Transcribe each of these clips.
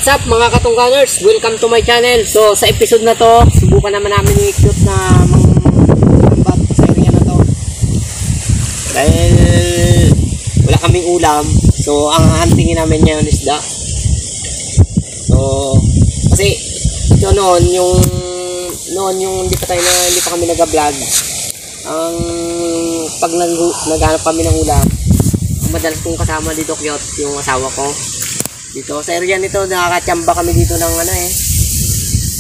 What's up mga katungganers? Welcome to my channel. So sa episode na to, subukan naman namin yung cute na mangbat sa area na to. Dahil wala kaming ulam, so ang huntingin namin ngayon is isda. So kasi ito noon yung hindi pa kami nag-vlog. Ang pag naghanap kami ng ulam, madalas kong kasama dito cute yung asawa ko. Dito sa area nito nakakatsamba kami dito ng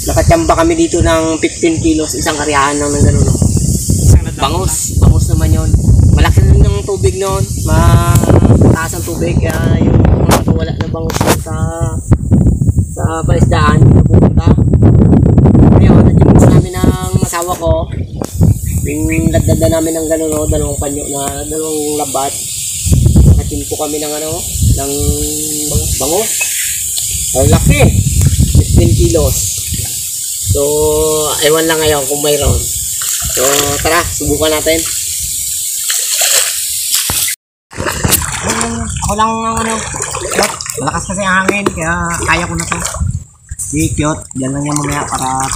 nakakatsamba kami dito ng 15 kilos isang karyahan lang ng gano'n. Bangus naman yon. Malaki ng tubig noon, mataas ang tubig, kaya yung mga wala na bangus sa palisdaan pupunta. Ngayon, natimos namin ng asawa ko, yung ladada namin ng gano'n, dalawang panyo na dalawang labat. Natimpo kami ng ng bangus. Ang laki, 15 kilos. So ewan lang ngayon kung mayroon. So tara, subukan natin. Ako lang cute. Malakas kasi ang hangin, kaya kaya ko na to. Si cute, yan lang yan mamaya para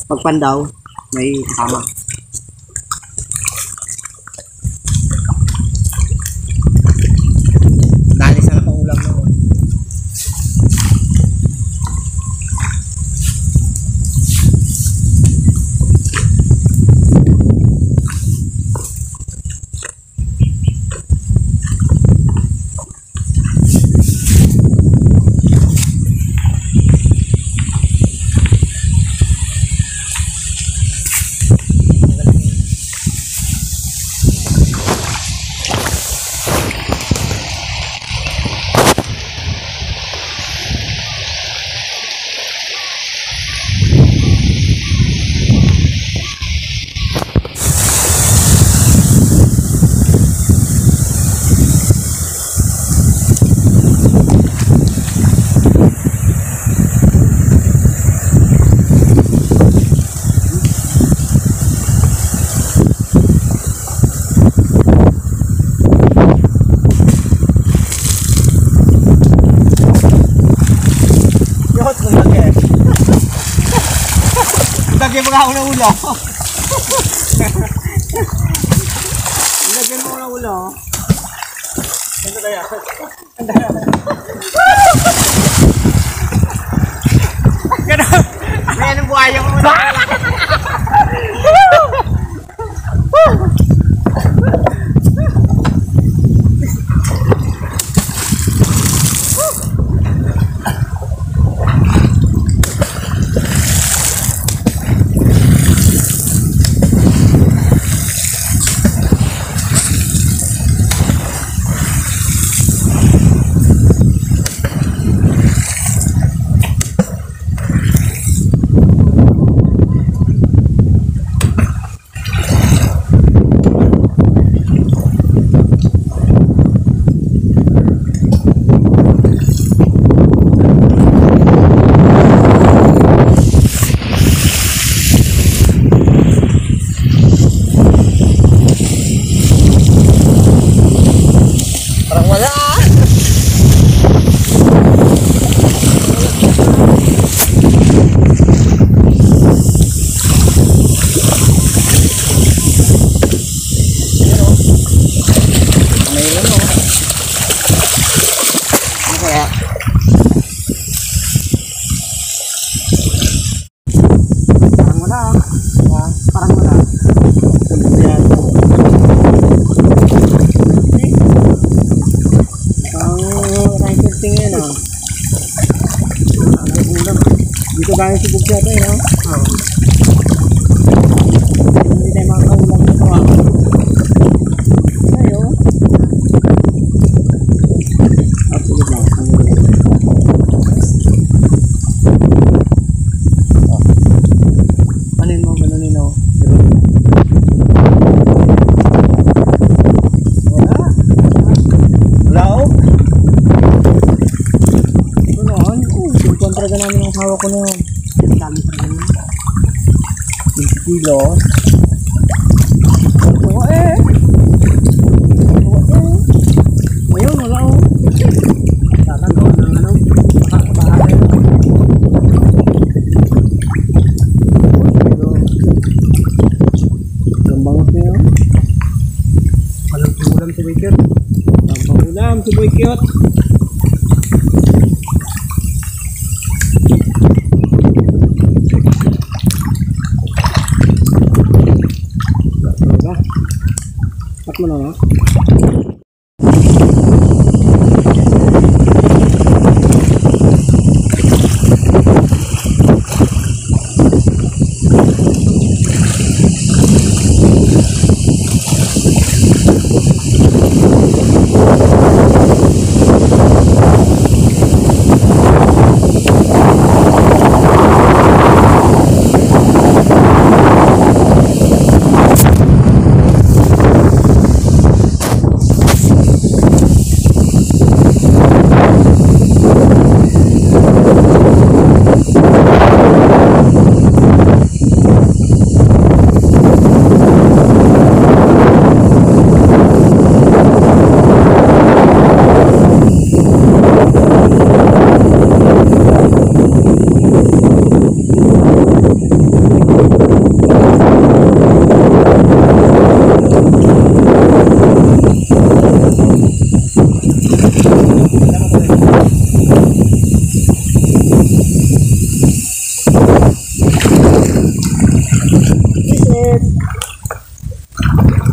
pagpandaw may kasama. Lagyan mo nga ako ng ulo. Lagyan mo ng ulo. Ano kaya? Gano'n. May anong buhaya mo na. Dito galing si Bugsa tayo, no? Oo. Hindi tayo makakaulang na ito, Ayo. Absolute lang. Panin mo, ganunin, no? Wala. Wala, oh. Talaga namin ang asawa ko na yun. Ang dami talaga naman. 20 kilos. Ngayon, wala o. Tatagawa ng ulam si Boy Cute. Tampang ulam si Boy Cute. Cut mo na na.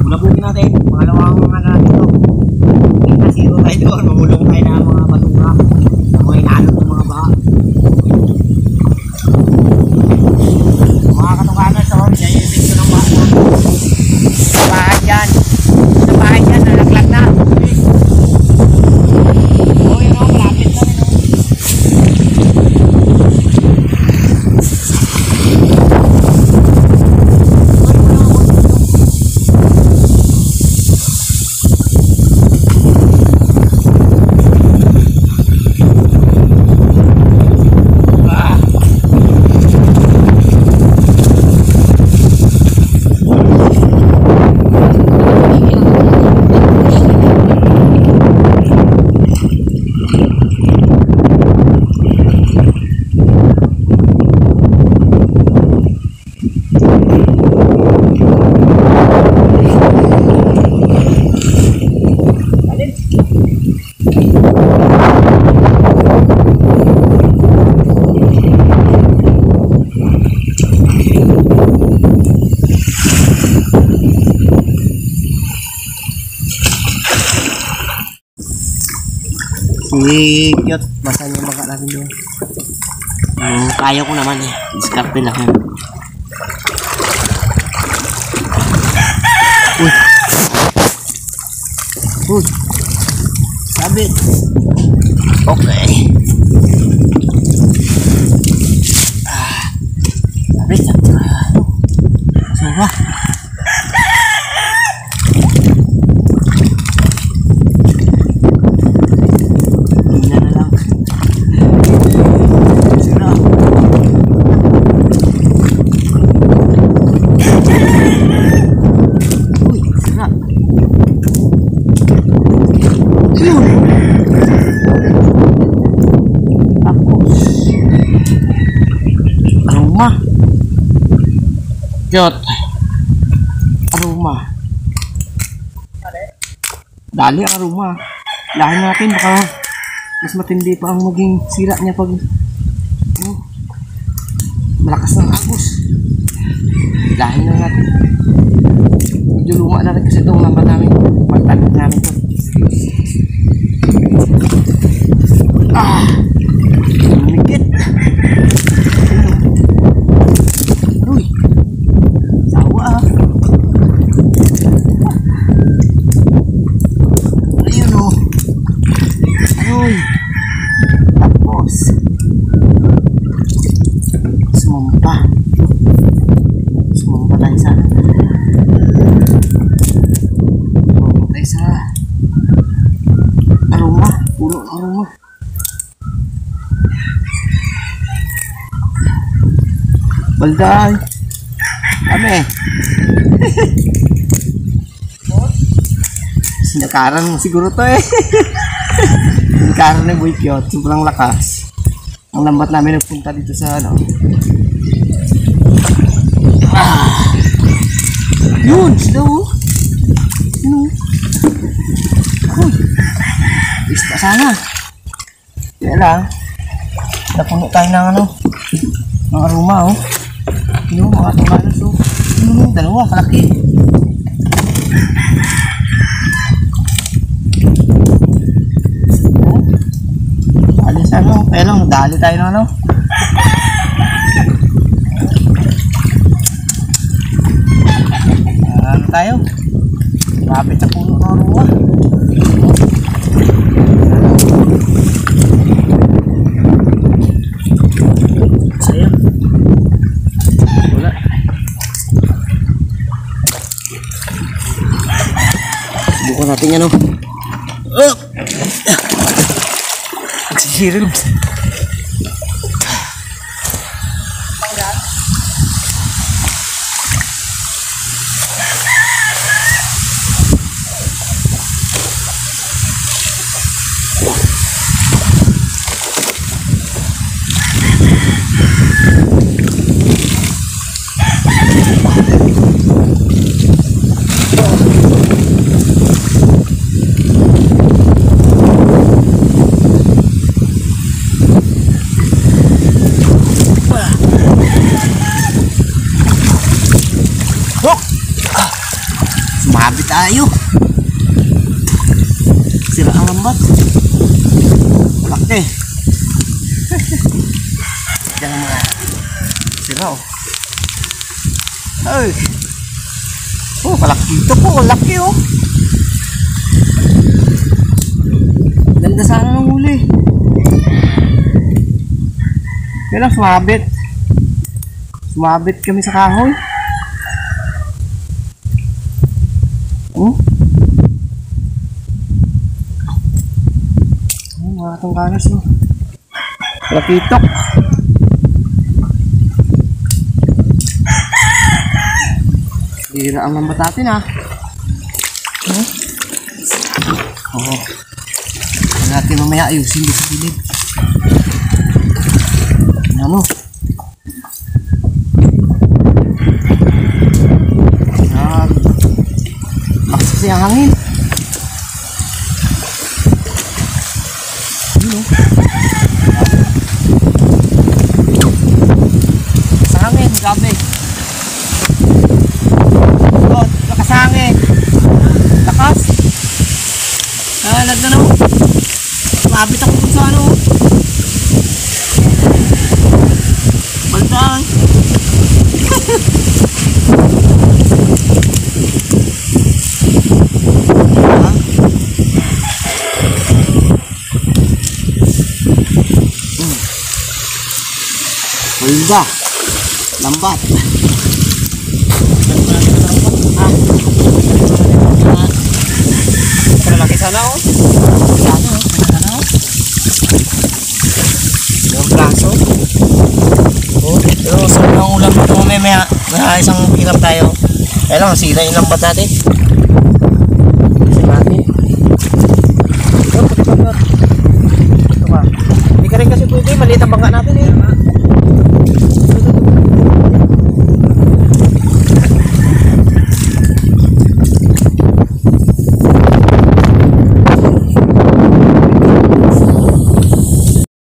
Bulabugin natin, pangalawang mga natin ito. Kasiro tayo doon, mamulong tayo ng mga basura, ng mga inanong ng mga baha. Mga katukanan sa home, yan yung epekto ng baha. Sa bahay dyan, nalaglag na. Oo, yun o, malapit na rin o. Si Cute, basa niya baka natin doon. Kaya ko naman eh. Diskarte lang yan. Uy! Uy! Sabit! Okay. Sabit! Sura! Cute. Aroma. Dali ang aroma. Lahin natin baka mas matindi pa ang maging sira niya pag malakas ng agos. Lahin na natin. Medyo luma na rin kasi itong lambat namin. Magtalit namin ito. Lumikit. Uy. Sawa ah. Ayun o. Uy. Tapos. Sumampa. Sumampa tayo sa aroma. Puno ng aroma. Balday. Kami. Sinakaran mo siguro to eh. Sinakaran na Boy Cute. Sobrang lakas. Ang lambat namin nagpunta dito sa ano. Yun! Sila oh. Yun oh. sana. Kaya lang, napuno tayo ng ano, mga aroma, oh. Yung mga tumalas, oh. Dalawa, kalaki. Oh. Alis ano, kaya lang, dali tayo ng ano. Ano tayo? Lapit sa puno ng aroma. Sayang. Wala. Subukan natin yan, oh. Nagsisiril. Sumabi tayo. Sira ang lambat. Laki. Diyan mga sira, oh. Ay. Oh, malaki ito po. Laki, oh. Ganda sana ng huli. Kaya lang sumabit. Sumabit kami sa kahoy. Oh. Oh, mga itong kanas, no. Lapitok. Dira ang lambat natin, ha. Oh. Oh. Kaya natin mamaya ayusin dito sa gilid. Ano mo? Kasi ang hangin. Sa hangin, gabi. Oh, lakas hangin. Lakas. Nagano. Mabit ako dun sa ano. Baltaan. Hulga, lambat. Malaki sana, oh. Sana, oh. Yung braso. Oh, pero sa mga ulam ito, may isang hirap tayo. Kaya lang, sila yung lambat natin. Kasi natin. Ito ba? Hindi ka rin kasi pwede, maliit ang bangka natin, eh.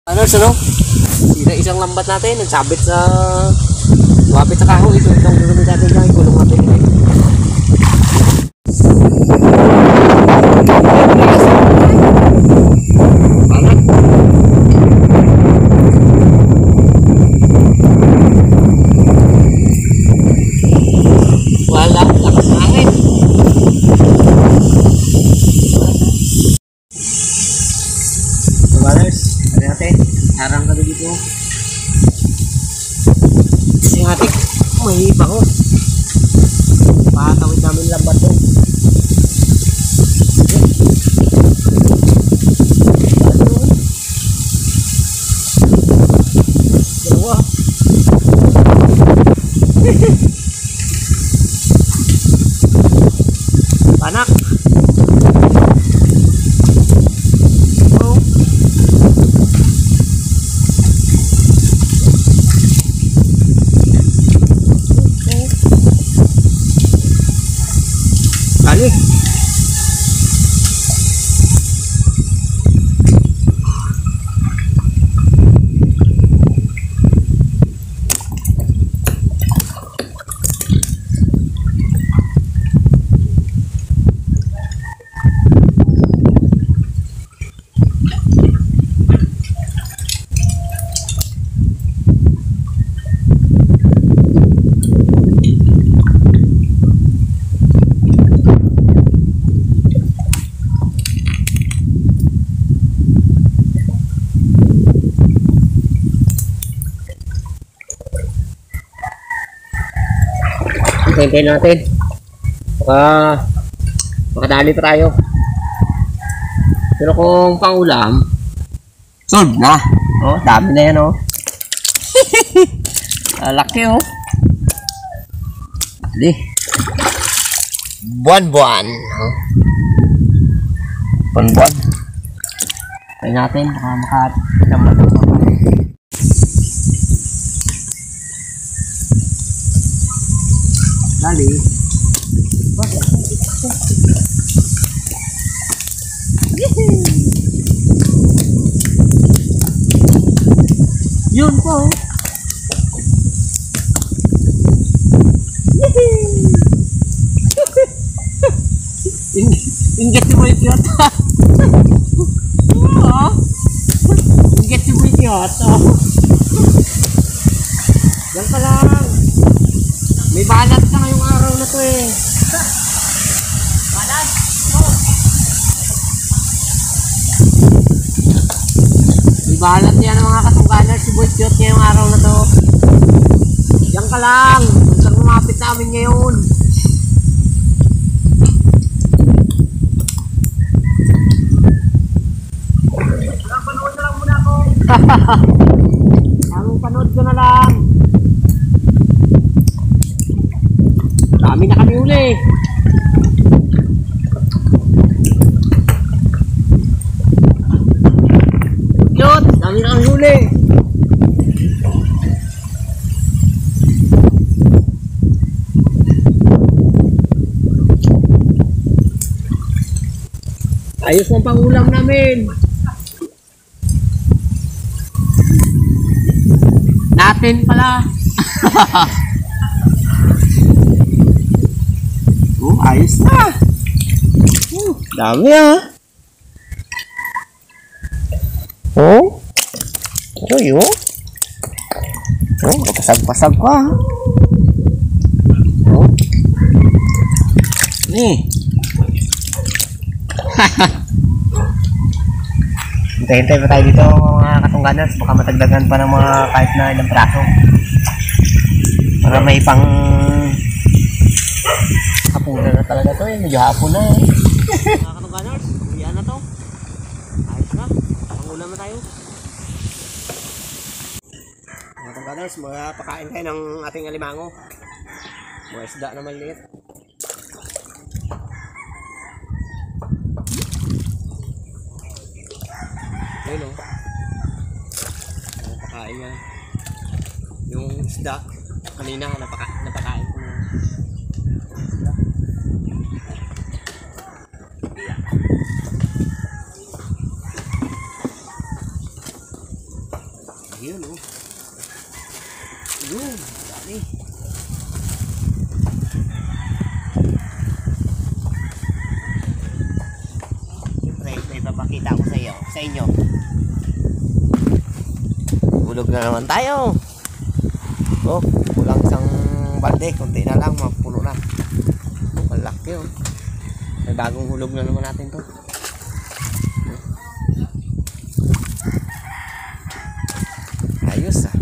Ano? Sila isang lambat natin, nagsabit sa kahoy. Ito itong gagawin natin dyan, gulong natin. Wala, lakas ng hangin. So brothers, ano natin? Harang ka dito. Kasi yung atik, may bangos. Pakatawid namin lambat doon. Dalawa. Panak. Oh. Kali. hintayin natin. Makadali pa tayo. Pero kung pangulam, solve na. Oh, dami na yan, oh. Laki, oh. Dali. Buwan-buwan. Oh. Buwan-buwan. Try natin, baka makatama ito. Dali. Yun po. Inggit si Boy Kyoto. Inggit si Boy Kyoto. Yan ka lang. May balat ka ngayong araw na to eh. Balat? May balat yan mga katunggalan si Boy Kyoto ngayong araw na to. Yan ka lang. Hanggang lumapit namin ngayon. Panood na lang muna ako. Panood ko na lang. Dami na kami uli. Yun, dami na kami uli. Ayos ng pangulam namin. Natin pala. Ayos na. Dami ah. Oh. Oh, yun. Oh, pasag-pasag pa. Oh. Hintay-hintay pa tayo dito mga katungganas. Baka matagdagan pa ng mga kahit na ilang praso. Para may pang hapunan na talaga to eh. Medyo hapon na eh. Mga katungganas, yan na to. Ayos na. Pangulam na tayo. Mga katungganas, pakain tayo ng ating alimango. Mga isda na maliit. Ayun o. Napakain yan. Yung isda kanina napakain ko yung isda. Ayun o. Ayun. Dami. Siyempre may papakita ko sa inyo. Hulog na naman tayo. Oh, kulang isang balde, konti na lang, mapuno na. Malaki oh. May bagong hulog na naman natin to. Ayos ah.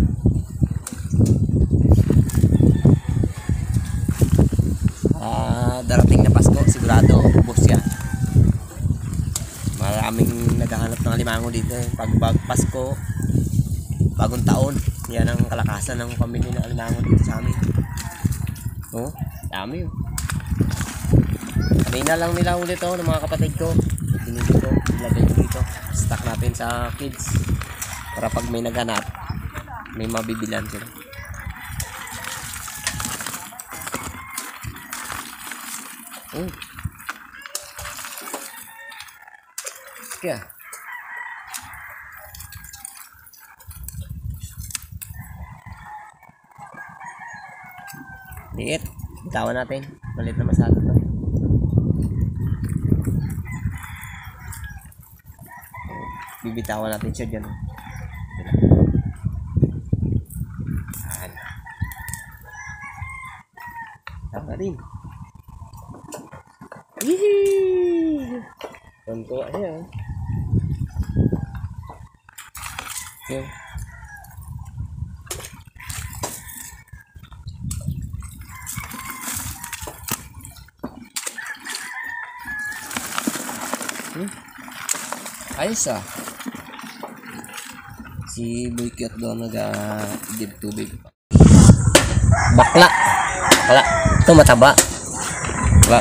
Darating na Pasko, sigurado ubos yan. Maraming naghahanap ng alimango dito eh. Pag Pasko, bagong taon, yan ang kalakasan ng pamilya ng alimango dito sa amin. Oh, dami oh. Kanina lang nila ulit oh ng mga kapatid ko. Pinili ko, ilagay ko dito. Stock natin sa kids. Para pag may naghanap, may mabibilan sila. Oh. Kaya liit, bitawan natin. Malit na masyado to. Bibitawan natin siya dyan. Tama rin. Yee! Tuntua siya. Yun. Ayos ah. Si Boy Cute doon nag-give tubig. Bakla. Bakla. Ito mataba. Bakla.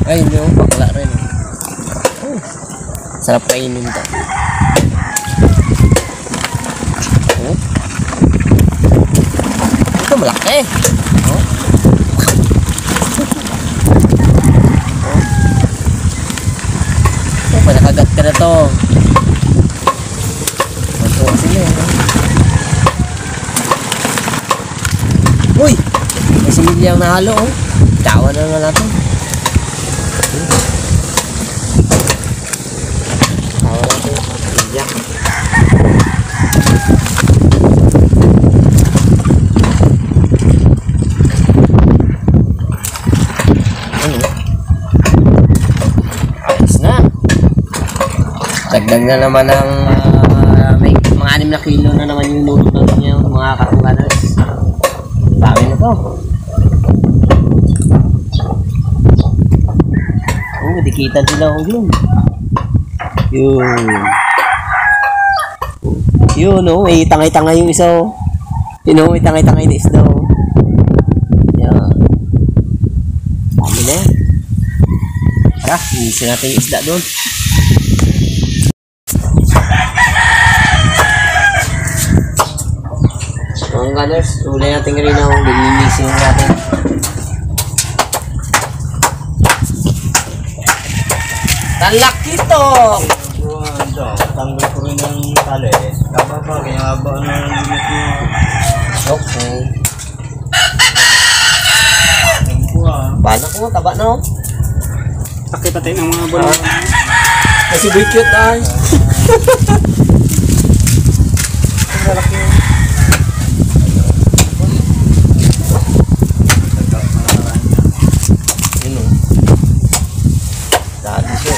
Ay, hindi mo bakla rin. Oh. Sarap kainin to. Oh. Ito malaki. Oh. Oh, panakagat ka na to. Mantuwa sila. Uy! May similyang nahalo oh. Tawa na nga natin. Tawa natin. Similya. Ayos na. Dagdag na naman ng may mga 6 na kilo na naman yung luto niya mga katunganas. Dami na to. Oh, dikitan sila ako yun. Yun, oh, may tangay-tangay yung isa, oh. Yun, oh, may tangay-tangay na isda, oh. Yan. Dami na yan. Tara, inisin natin yung isda doon. Mga gunners, ulay natin rin ako, lilinisin natin. Talaki to! Tanggal ko rin ng tali. Tama ba? Kaya haba na ng limit niya. Okay. Paano ko, taba na oh. Pakita tayo ng mga balon. Kasi Boy Cute ay. Ang lalaki yun. Yun oh. Dati siya.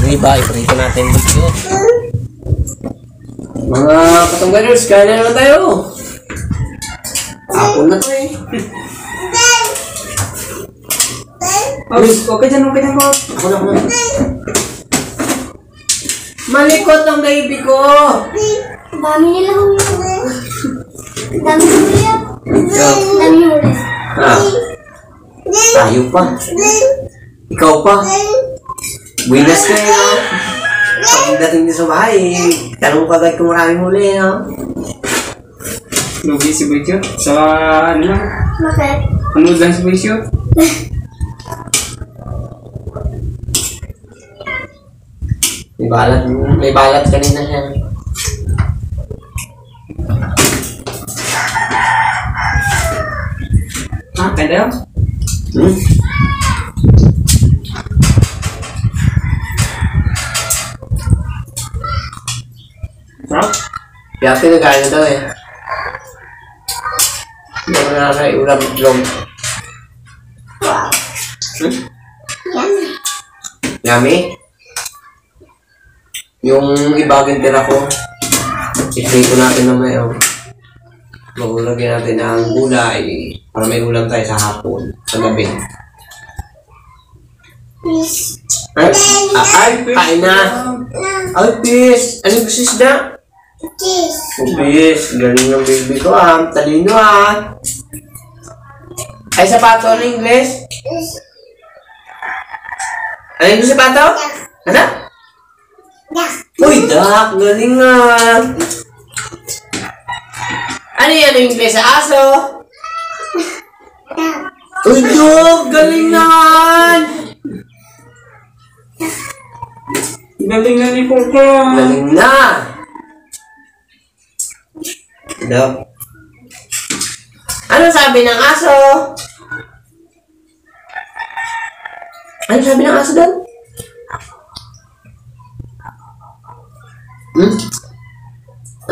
Yung iba, iparito natin Boy Cute. Mga katungganers, kaya na naman tayo. Apon na to eh. Okay dyan ko. Ako na. Malikot ang baby ko. Dami nila huli. Dami huli. Dami huli. Ha? Tayo pa. Ikaw pa. Buinas ka eh, no? Pagdating din sa bahay, tanong ka agad kung maraming huli, no? Lugi si Boy Cute. Sa ano lang? Bakit? Ano lang si Boy Cute? May balat kanina siya. Kaya yun? Sarap? Kaya pinagaya daw eh. Hindi mo na kaya ulam itlog. Yummy? Yung ibagin tira ko, i-prito natin na may magulagyan natin ng gulay para may ulam tayo sa hapon, sa gabi. Ay, kain na! Ay, fish! Anong gusto isda? Cheese. Fish! Galing ng baby ko ah, talino ah! Ay, sapato na English? Ano yung sapato? Ano? Uy, Dak! Galing nga! Ano yan yung English sa aso? Uy, Dok! Galing naman! Galing na ni Coco. Galing na! Dok. Ano sabi ng aso? Ano sabi ng aso doon?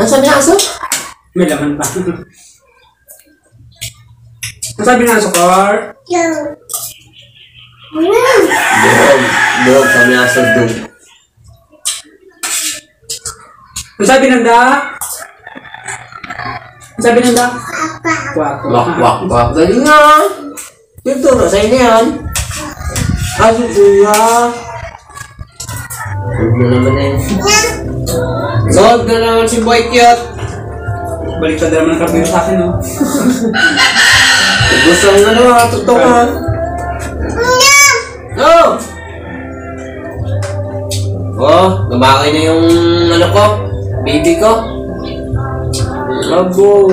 Ano sabi ng aso? May laman pa. Ang sabi ng aso, Car? Dog, sabi ng aso, dog. Ang sabi ng da? Ang sabi ng da? Wak. Wak. Galing nga! Yung turo, sa'yo na yan. Ah, si Kuya. Huwag na naman eh. Huwag na naman si Boy Cute. Balik ka naman ng karpino sa akin, no? Gusto mo na naman, totoo ka. No! Oh, lumakay na yung ano ko, baby ko. Abo.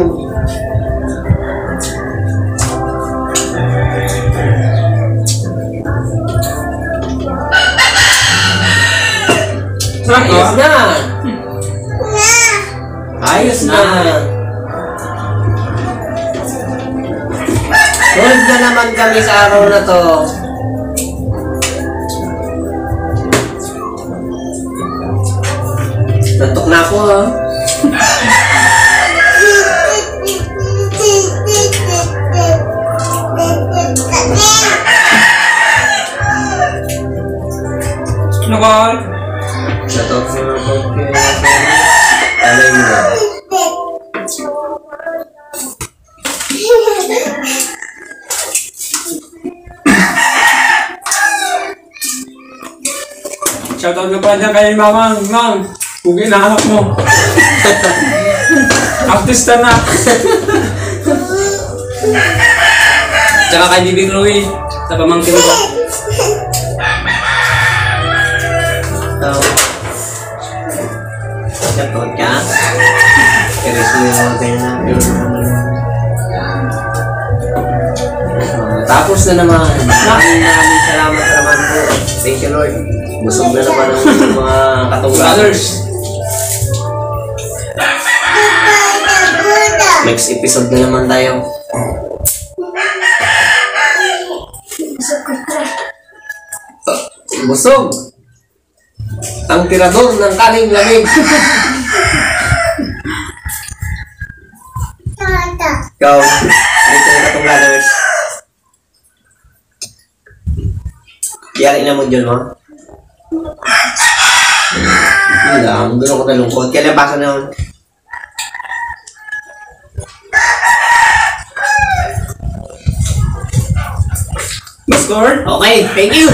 Ayos na! Ayos na! Tulad na naman kami sa araw na to. Nantok na ako ha. Nakal! Shoutout sa mga podcast. Alay mo na. Shoutout na pala dyan kay Mamang. Mang, kung hinahanap mo. Artista na. Tsaka kay Bibi Chloe. Sa pamangkin ko. Shoutout ka. Keres mo yung mga kanya namin. Tapos na naman. Maraming salamat naman po. Thank you Lord. Busog na naman ang mga Brothers. Next episode na naman tayo. Busog. Ang tirador ng kaning lamig. Ikaw, dito na katong brothers. Yari na mo dyan, mo? Hindi lang, doon ako nalungkot. Kaya nabasa na yun. Score? Okay, thank you!